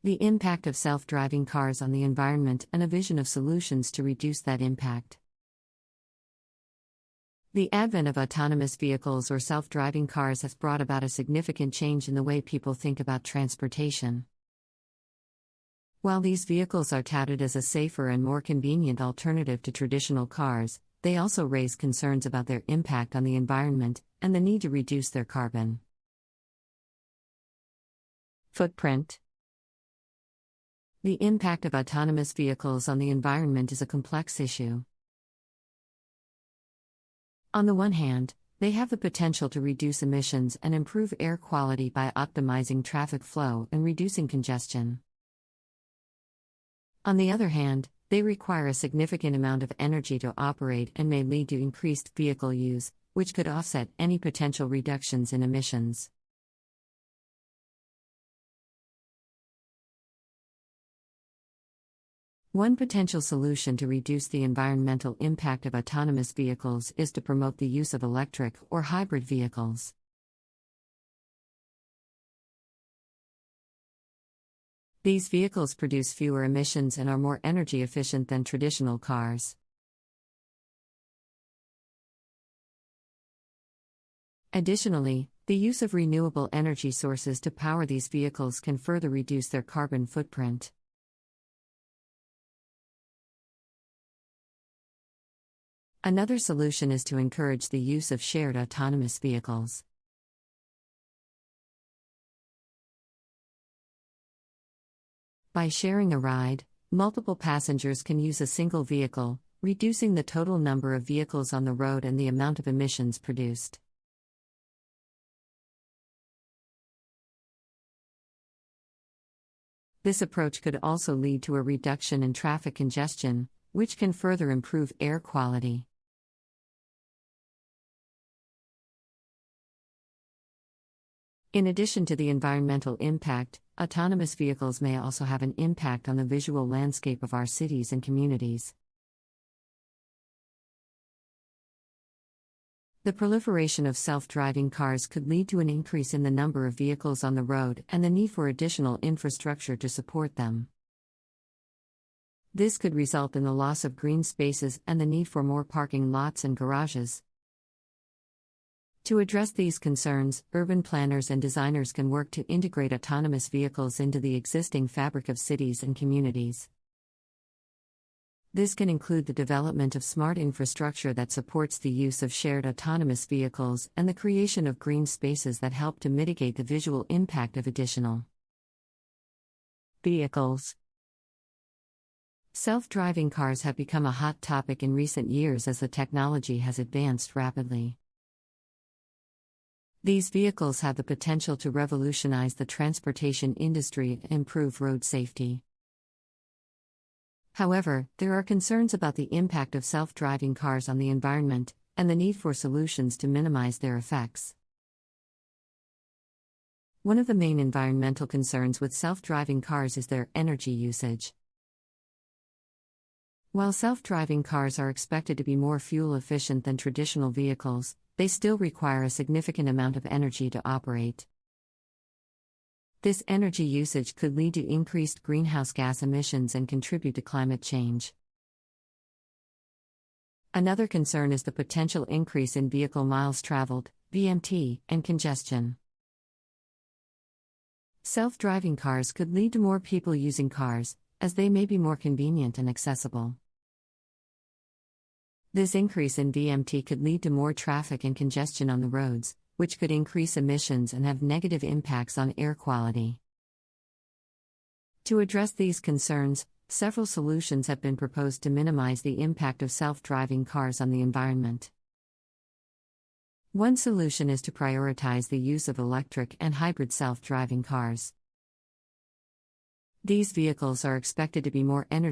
The impact of self-driving cars on the environment and a vision of solutions to reduce that impact. The advent of autonomous vehicles or self-driving cars has brought about a significant change in the way people think about transportation. While these vehicles are touted as a safer and more convenient alternative to traditional cars, they also raise concerns about their impact on the environment and the need to reduce their carbon footprint. The impact of autonomous vehicles on the environment is a complex issue. On the one hand, they have the potential to reduce emissions and improve air quality by optimizing traffic flow and reducing congestion. On the other hand, they require a significant amount of energy to operate and may lead to increased vehicle use, which could offset any potential reductions in emissions. One potential solution to reduce the environmental impact of autonomous vehicles is to promote the use of electric or hybrid vehicles. These vehicles produce fewer emissions and are more energy efficient than traditional cars. Additionally, the use of renewable energy sources to power these vehicles can further reduce their carbon footprint. Another solution is to encourage the use of shared autonomous vehicles. By sharing a ride, multiple passengers can use a single vehicle, reducing the total number of vehicles on the road and the amount of emissions produced. This approach could also lead to a reduction in traffic congestion, which can further improve air quality. In addition to the environmental impact, autonomous vehicles may also have an impact on the visual landscape of our cities and communities. The proliferation of self-driving cars could lead to an increase in the number of vehicles on the road and the need for additional infrastructure to support them. This could result in the loss of green spaces and the need for more parking lots and garages. To address these concerns, urban planners and designers can work to integrate autonomous vehicles into the existing fabric of cities and communities. This can include the development of smart infrastructure that supports the use of shared autonomous vehicles and the creation of green spaces that help to mitigate the visual impact of additional vehicles. Self-driving cars have become a hot topic in recent years as the technology has advanced rapidly. These vehicles have the potential to revolutionize the transportation industry and improve road safety. However, there are concerns about the impact of self-driving cars on the environment, and the need for solutions to minimize their effects. One of the main environmental concerns with self-driving cars is their energy usage. While self-driving cars are expected to be more fuel efficient than traditional vehicles, they still require a significant amount of energy to operate. This energy usage could lead to increased greenhouse gas emissions and contribute to climate change. Another concern is the potential increase in vehicle miles traveled, VMT, and congestion. Self-driving cars could lead to more people using cars, as they may be more convenient and accessible. This increase in VMT could lead to more traffic and congestion on the roads, which could increase emissions and have negative impacts on air quality. To address these concerns, several solutions have been proposed to minimize the impact of self-driving cars on the environment. One solution is to prioritize the use of electric and hybrid self-driving cars. These vehicles are expected to be more energy